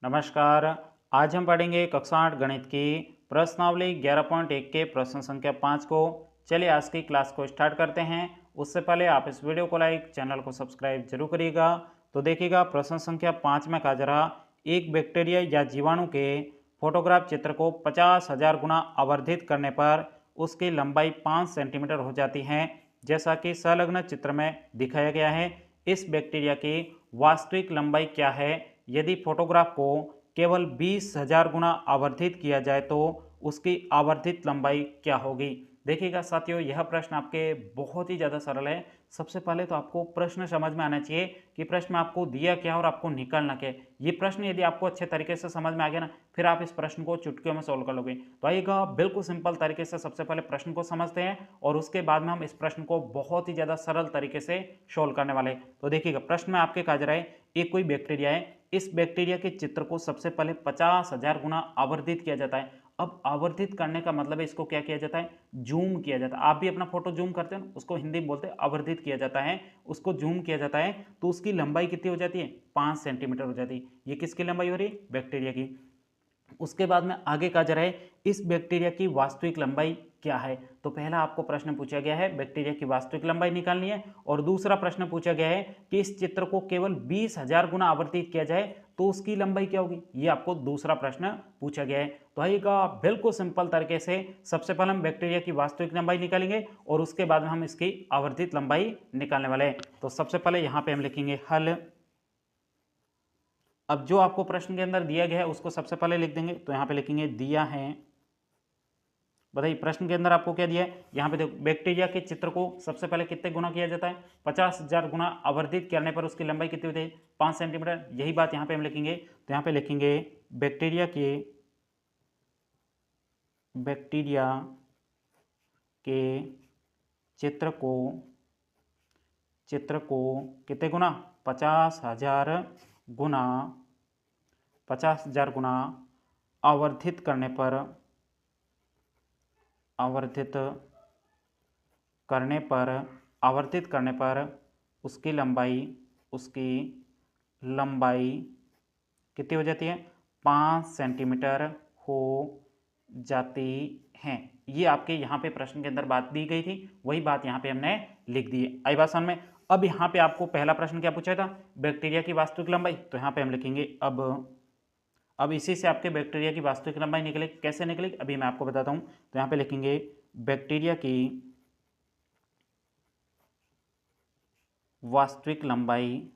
नमस्कार। आज हम पढ़ेंगे कक्षा 8 गणित की प्रश्नावली 11.1 के प्रश्न संख्या 5 को। चलिए आज की क्लास को स्टार्ट करते हैं। उससे पहले आप इस वीडियो को लाइक, चैनल को सब्सक्राइब जरूर करिएगा। तो देखिएगा प्रश्न संख्या 5 में कहा जा रहा, एक बैक्टीरिया या जीवाणु के फोटोग्राफ चित्र को 50,000 गुना आवर्धित करने पर उसकी लंबाई 5 सेंटीमीटर हो जाती है, जैसा कि संलग्न चित्र में दिखाया गया है। इस बैक्टीरिया की वास्तविक लंबाई क्या है? यदि फोटोग्राफ को केवल 20,000 गुना आवर्धित किया जाए तो उसकी आवर्धित लंबाई क्या होगी? देखिएगा साथियों, यह प्रश्न आपके बहुत ही ज़्यादा सरल है। सबसे पहले तो आपको प्रश्न समझ में आना चाहिए कि प्रश्न में आपको दिया क्या और आपको निकालना क्या है। ये प्रश्न यदि आपको अच्छे तरीके से समझ में आ गया ना, फिर आप इस प्रश्न को चुटकियों में सोल्व कर लोगे। तो आइएगा बिल्कुल सिंपल तरीके से सबसे पहले प्रश्न को समझते हैं और उसके बाद में हम इस प्रश्न को बहुत ही ज़्यादा सरल तरीके से सोल्व करने वाले हैं। तो देखिएगा प्रश्न में आपके कहा जा रहा है, एक कोई बैक्टीरिया है, इस बैक्टीरिया के चित्र को सबसे पहले 50,000 गुना आवर्धित किया जाता है। अब आवर्धित करने का मतलब है इसको क्या किया जाता है? जूम किया जाता है। आप भी अपना फोटो जूम करते हो, उसको हिंदी में बोलते हैं आवर्धित किया जाता है। उसको जूम किया जाता है तो उसकी लंबाई कितनी हो जाती है? 5 सेंटीमीटर हो जाती है। ये किसकी लंबाई हो रही है? बैक्टीरिया की। उसके बाद में आगे कहा जा रहा है, इस बैक्टीरिया की वास्तविक लंबाई क्या है? तो पहला आपको प्रश्न पूछा गया है बैक्टीरिया की वास्तविक लंबाई निकालनी है, और दूसरा प्रश्न पूछा गया है कि इस चित्र को केवल 20,000 गुना आवर्तित किया जाए तो उसकी लंबाई क्या होगी? ये आपको दूसरा प्रश्न पूछा गया है। तो आइएगा बिल्कुल सिंपल तरीके से सबसे पहले हम बैक्टीरिया की वास्तविक लंबाई निकालेंगे और उसके बाद में हम इसकी आवर्धित लंबाई निकालने वाले हैं। तो सबसे पहले यहाँ पे हम लिखेंगे हल। अब जो आपको प्रश्न के अंदर दिया गया है उसको सबसे पहले लिख देंगे। तो यहाँ पे लिखेंगे दिया है, बताइए प्रश्न के अंदर आपको क्या दिया है? यहाँ पे देखो, बैक्टीरिया के चित्र को सबसे पहले कितने गुना किया जाता है? 50,000 गुना आवर्धित करने पर उसकी लंबाई कितनी होती है? 5 सेंटीमीटर। यही बात यहाँ पे हम लिखेंगे। तो यहाँ पे लिखेंगे बैक्टीरिया के चित्र को कितने गुना? 50,000 गुना आवर्धित करने पर उसकी लंबाई कितनी हो जाती है? 5 सेंटीमीटर हो जाती है। ये आपके यहाँ पे प्रश्न के अंदर बात दी गई थी, वही बात यहाँ पे हमने लिख दी है। आई बात समझ में? अब यहाँ पे आपको पहला प्रश्न क्या पूछा था? बैक्टीरिया की वास्तविक लंबाई। तो यहाँ पे हम लिखेंगे अब इसी से आपके बैक्टीरिया की वास्तविक लंबाई निकले। कैसे निकले अभी मैं आपको बताता हूँ। तो यहाँ पे लिखेंगे बैक्टीरिया की वास्तविक लंबाई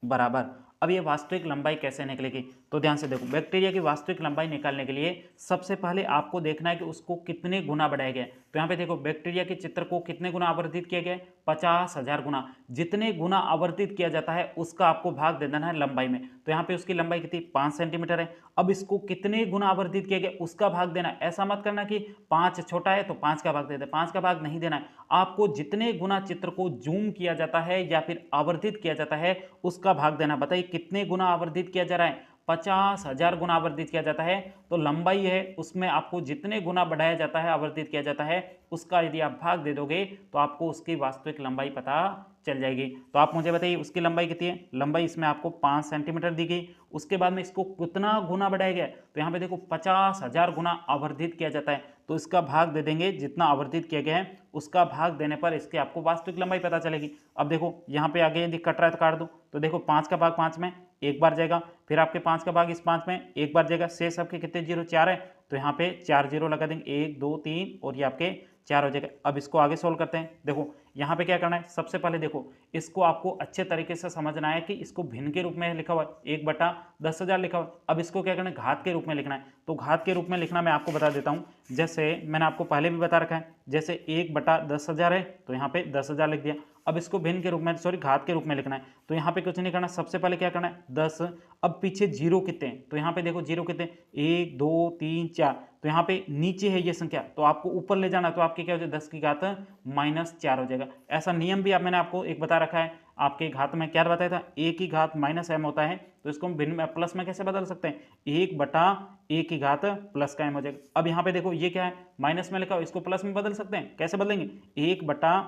बराबर। अब ये वास्तविक लंबाई कैसे निकलेगी? तो ध्यान से देखो, बैक्टीरिया की वास्तविक लंबाई निकालने के लिए सबसे पहले आपको देखना है कि उसको कितने गुना बढ़ाया गया है। तो यहाँ पे देखो, बैक्टीरिया के चित्र को कितने गुना आवर्धित किया गया है? 50,000 गुना। जितने गुना आवर्धित किया जाता है उसका आपको भाग दे देना है लंबाई में। तो यहाँ पे उसकी लंबाई कितनी? 5 सेंटीमीटर है। अब इसको कितने गुना आवर्धित किया गया उसका भाग देना है। ऐसा मत करना कि 5 छोटा है तो 5 का भाग दे दे, 5 का भाग नहीं देना है। आपको जितने गुना चित्र को जूम किया जाता है या फिर आवर्धित किया जाता है उसका भाग देना। बताइए कितने गुना आवर्धित किया जा रहा है? 50,000 गुना आवर्धित किया जाता है। तो लंबाई है उसमें आपको जितने गुना बढ़ाया जाता है, आवर्धित किया जाता है, उसका यदि आप भाग दे दोगे तो आपको उसकी वास्तविक लंबाई पता चल जाएगी। तो आप मुझे बताइए उसकी लंबाई कितनी है? लंबाई इसमें आपको 5 सेंटीमीटर दी गई। उसके बाद में इसको कितना गुना बढ़ाया गया? तो यहाँ पे देखो 50,000 गुना आवर्धित किया जाता है, तो इसका भाग दे देंगे। जितना आवर्धित किया गया है उसका भाग देने पर इसकी आपको वास्तविक लंबाई पता चलेगी। अब देखो यहाँ पे आगे यदि कट रहा है तो काट दो। तो देखो 5 का भाग 5 में एक बार जाएगा, फिर आपके 5 का भाग इस 5 में एक बार जाएगा। शेष आपके कितने जीरो? 4 है। तो यहाँ पे 4 जीरो लगा देंगे, 1 2 3 और ये आपके 4 हो जाएगा। अब इसको आगे सोल्व करते हैं। देखो यहाँ पे क्या करना है, सबसे पहले देखो इसको आपको अच्छे तरीके से समझना है कि इसको भिन्न के रूप में लिखा हुआ है, 1/10,000 लिखा हुआ है। अब इसको क्या करना है? घात के रूप में लिखना है। तो घात के रूप में लिखना मैं आपको बता देता हूँ। जैसे मैंने आपको पहले भी बता रखा है, जैसे 1/10,000 है तो यहाँ पे 10,000 लिख दिया। अब इसको भिन्न के रूप में, सॉरी घात के रूप में लिखना है। तो यहाँ पे कुछ नहीं करना, सबसे पहले क्या करना है? 10। अब पीछे जीरो कितने हैं? तो यहाँ पे देखो जीरो कितने? 1 2 3 4। तो यहाँ पे नीचे है ये संख्या, तो आपको ऊपर ले जाना, तो आपके क्या हो जाएगा? 10 की घात -4 हो जाएगा। ऐसा नियम भी मैंने आपको एक बता रखा है। आपके घात में क्या बताया था? a की घात -m होता है। तो इसको हम भिन्न में प्लस में कैसे बदल सकते हैं? 1/a की घात प्लस का m हो जाएगा। अब यहाँ पे देखो ये क्या है? माइनस में लिखा हो, इसको प्लस में बदल सकते हैं। कैसे बदलेंगे? 1/a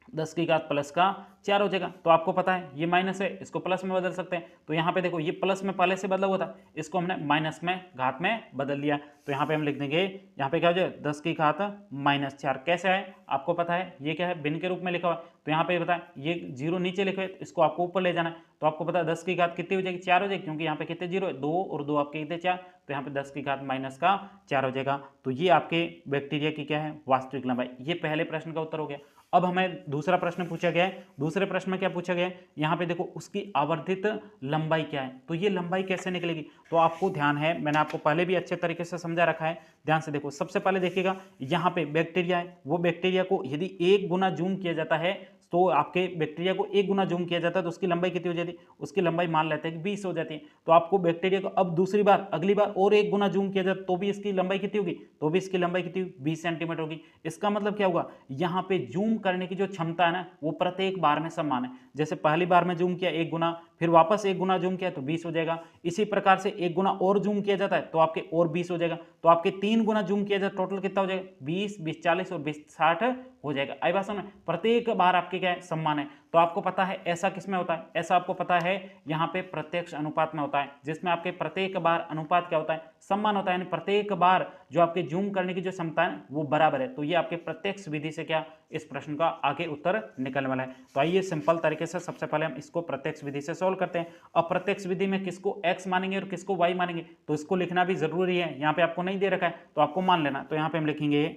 10 की घात प्लस का 4 हो जाएगा। तो आपको पता है ये माइनस है, इसको प्लस में बदल सकते हैं। तो यहाँ पे देखो ये प्लस में पहले से बदला हुआ था, इसको हमने माइनस में घात में बदल लिया। तो यहाँ पे हम लिख देंगे, यहाँ पे क्या हो जाएगा 10 की घात -4। कैसे आए आपको पता है, ये क्या है भिन्न के रूप में लिखा हुआ है। तो यहाँ पे बताए ये 0 नीचे लिखे, इसको आपको ऊपर ले जाना है। तो आपको पता है 10 की घात कितनी हो जाएगी, 4 हो जाएगी, क्योंकि यहाँ पे कितने 0 है, 2 और 2 आपके कितने 4। तो यहाँ पे 10 की घात -4 हो जाएगा। तो ये आपके बैक्टीरिया की क्या है, वास्तविक लंबाई। ये पहले प्रश्न का उत्तर हो गया। अब हमें दूसरा प्रश्न पूछा गया है। दूसरे प्रश्न में क्या पूछा गया है, यहाँ पे देखो उसकी आवर्धित लंबाई क्या है। तो ये लंबाई कैसे निकलेगी, तो आपको ध्यान है, मैंने आपको पहले भी अच्छे तरीके से समझा रखा है, ध्यान से देखो। सबसे पहले देखिएगा, यहाँ पे बैक्टीरिया है, वो बैक्टीरिया को यदि 1 गुना जूम किया जाता है, तो आपके बैक्टीरिया को 1 गुना जूम किया जाता है, तो उसकी लंबाई कितनी हो जाती है, उसकी लंबाई मान लेते हैं कि 20 हो जाती है। तो आपको बैक्टीरिया को अब दूसरी बार, अगली बार और 1 गुना जूम किया जाता तो भी इसकी लंबाई कितनी होगी, तो भी इसकी लंबाई कितनी 20 सेंटीमीटर होगी। इसका मतलब क्या होगा, यहाँ पे जूम करने की जो क्षमता है ना, वो प्रत्येक बार में समान है। जैसे पहली बार में जूम किया 1 गुना, फिर वापस 1 गुना जूम किया तो 20 हो जाएगा। इसी प्रकार से 1 गुना और जूम किया जाता है तो आपके और 20 हो जाएगा। तो आपके 3 गुना जूम किया जाए टोटल कितना हो जाएगा, 20, 20 40 और 20 60 हो जाएगा। आई बात समझ में, प्रत्येक बार आपके क्या है, समान है। तो आपको पता है ऐसा किसमें होता है, ऐसा आपको पता है यहाँ पे प्रत्यक्ष अनुपात में होता है, जिसमें आपके प्रत्येक बार अनुपात क्या होता है, समान होता है। यानी प्रत्येक बार जो आपके जूम करने की जो क्षमता है वो बराबर है। तो ये आपके प्रत्यक्ष विधि से क्या, इस प्रश्न का आगे उत्तर निकलने वाला है। तो आइए सिंपल तरीके से सबसे पहले हम इसको प्रत्यक्ष विधि से सोल्व करते हैं। अब प्रत्यक्ष विधि में किसको x मानेंगे और किसको y मानेंगे, तो इसको लिखना भी जरूरी है। यहाँ पे आपको नहीं दे रखा है तो आपको मान लेना। तो यहाँ पे हम लिखेंगे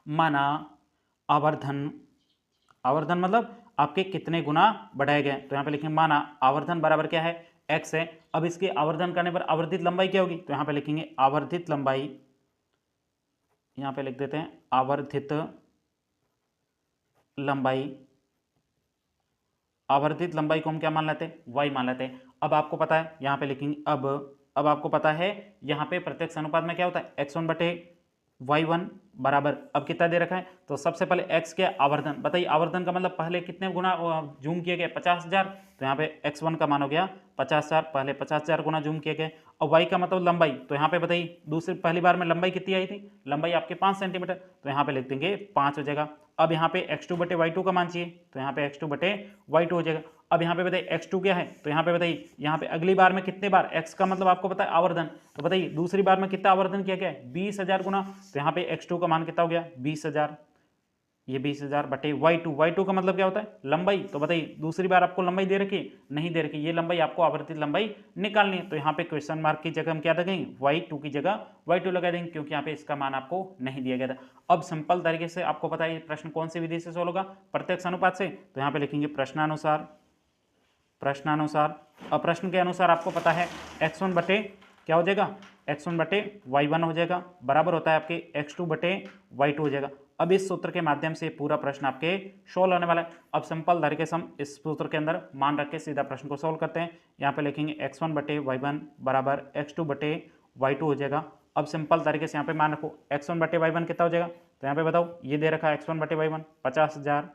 माना आवर्धन, आवर्धन मतलब आपके कितने गुना बढ़ाए गए। तो यहाँ पे लिखेंगे माना आवर्धन बराबर क्या है, x है। अब इसके आवर्धन करने पर आवर्धित लंबाई क्या होगी, तो यहाँ पे लिखेंगे आवर्धित लंबाई, यहाँ पे लिख देते हैं आवर्धित लंबाई। आवर्धित लंबाई को हम क्या मान लेते हैं, y मान लेते हैं। अब आपको पता है, यहाँ पे लिखेंगे अब आपको पता है यहाँ पे प्रत्यक्ष अनुपात में क्या होता है, x1 बटे y1 बराबर, अब कितना दे रखा है, तो सबसे पहले x क्या आवर्धन, बताइए आवर्धन का मतलब पहले कितने गुना जूम किए गए 50,000। तो यहाँ पे x1 का मान हो गया 50,000, पहले 50,000 गुना जूम किए गए। और y का मतलब लंबाई, तो यहाँ पे बताइए दूसरी पहली बार में लंबाई कितनी आई थी, लंबाई आपके 5 सेंटीमीटर। तो यहाँ पे लिख देंगे 5 हो जाएगा। अब यहाँ पे x2 बटे y2 का मान चाहिए, तो यहाँ पे x2 बटे y2 हो जाएगा। अब यहाँ पे बताइए x2 क्या है, तो यहाँ पे बताइए यहाँ पे अगली बार में कितने बार, x का मतलब आपको पता है आवर्धन, तो बताइए दूसरी बार में कितना आवर्धन किया गया है, 20,000 गुना। तो यहाँ पे x2 का मान कितना हो गया 20,000, ये 20,000 बटे y2 का मतलब क्या होता है लंबाई। तो बताइए दूसरी बार आपको लंबाई दे रखी है, नहीं दे रखी, ये लंबाई आपको आवर्धित लंबाई निकालनी है। तो यहाँ पे क्वेश्चन मार्क की जगह हम क्या लगाएंगे, y2 की जगह y2 लगा देंगे, क्योंकि यहाँ पे इसका मान आपको नहीं दिया गया था। अब सिंपल तरीके से आपको पता है ये प्रश्न कौन सी विधि से सोल्व होगा, प्रत्यक्ष अनुपात से। तो यहाँ पे लिखेंगे प्रश्नानुसार, अब प्रश्न के अनुसार आपको पता है x1 बटे क्या हो जाएगा, x1 बटे y1 हो जाएगा, बराबर होता है आपके x2 बटे y2 हो जाएगा। अब इस सूत्र के माध्यम से पूरा प्रश्न आपके सोल्व होने वाला है। अब सिंपल तरीके से हम इस सूत्र के अंदर मान रख के सीधा प्रश्न को सोल्व करते हैं। यहाँ पे लिखेंगे x1 बटे y1 बराबर x2 बटे y2 हो जाएगा। अब सिंपल तरीके से यहाँ पे मान रखो x1 बटे y1 कितना हो जाएगा, तो यहाँ पे बताओ ये दे रखा है x1 बटे y1 50,000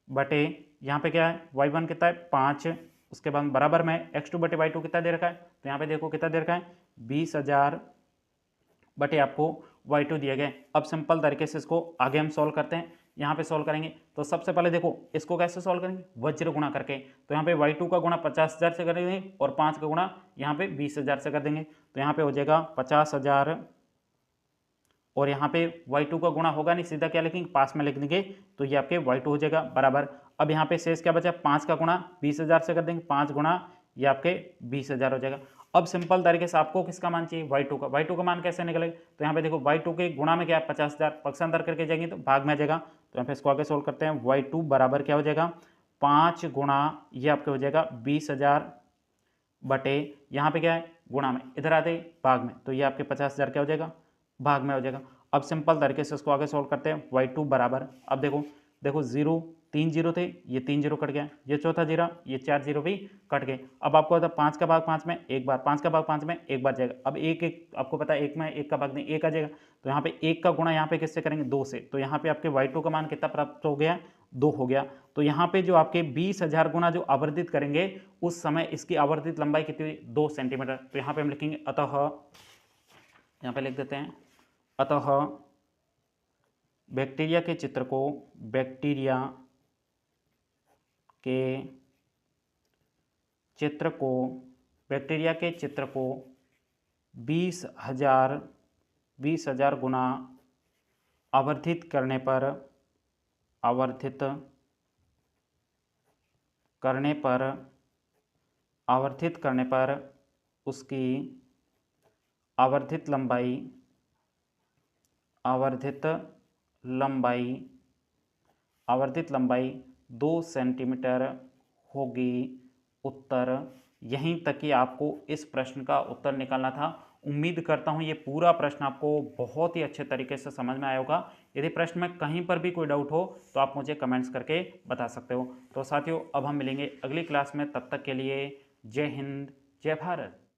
बटे यहाँ पे क्या है y1 कितना है 5, उसके बाद बराबर में x2 बटे y2 कितना दे रखा है, तो यहाँ पे देखो कितना दे रखा है 20,000 बटे आपको y2 दिए गए। अब सिंपल तरीके से इसको आगे हम सॉल्व करते हैं। यहाँ पे सॉल्व करेंगे तो सबसे पहले देखो इसको कैसे सॉल्व करेंगे, वज्र गुणा करके। तो यहाँ पे y2 का गुणा 50,000 से कर देंगे और 5 का गुणा यहाँ पे 20,000 से कर देंगे। तो यहाँ पे हो जाएगा 50,000 और यहाँ पे y2 का गुणा होगा नहीं, सीधा क्या लिखेंगे पास में लिख देंगे, तो ये आपके y2 हो जाएगा बराबर। अब यहाँ पे शेष क्या बचा, 5 का गुणा 20,000 से कर देंगे, 5 गुणा ये आपके 20,000 हो जाएगा। अब सिंपल तरीके से आपको किसका मान चाहिए, y2 का मान कैसे निकलेगा, तो यहाँ पे देखो y2 के गुणा में क्या है 50,000, पक्षांतर करके जाएंगे तो भाग में आ जाएगा। तो यहाँ पे इसको आगे सोल्व करते हैं, y2 बराबर क्या हो जाएगा 5 गुणा ये आपके हो जाएगा 20,000 बटे यहाँ पे क्या है गुणा में, इधर आते भाग में, तो ये आपके 50,000 क्या हो जाएगा भाग में हो जाएगा। अब सिंपल तरीके से इसको आगे सोल्व करते हैं, y2 बराबर, अब देखो 0 3 0 थे, ये 3 0 कट गया, ये चौथा 0, ये 4 0 भी कट गए। अब आपको पता 5 का भाग 5 में एक बार, 5 का भाग 5 में एक बार जाएगा। अब एक आपको पता है एक में एक का भाग नहीं, एक आ जाएगा। तो यहाँ पे एक का गुणा यहाँ पे किससे करेंगे 2 से, तो यहाँ पे आपके y2 का मान कितना प्राप्त हो गया 2 हो गया। तो यहाँ पे जो आपके 20,000 गुना जो आवर्धित करेंगे उस समय इसकी आवर्धित लंबाई कितनी हुई 2 सेंटीमीटर। तो यहाँ पे हम लिखेंगे अतः, यहाँ पे लिख देते हैं अतः बैक्टीरिया के चित्र को बैक्टीरिया के चित्र को 20,000 गुना आवर्धित करने पर उसकी आवर्धित लंबाई 2 सेंटीमीटर होगी। उत्तर। यहीं तक कि आपको इस प्रश्न का उत्तर निकालना था। उम्मीद करता हूं ये पूरा प्रश्न आपको बहुत ही अच्छे तरीके से समझ में आया होगा। यदि प्रश्न में कहीं पर भी कोई डाउट हो तो आप मुझे कमेंट्स करके बता सकते हो। तो साथियों, अब हम मिलेंगे अगली क्लास में। तब तक के लिए जय हिंद, जय भारत।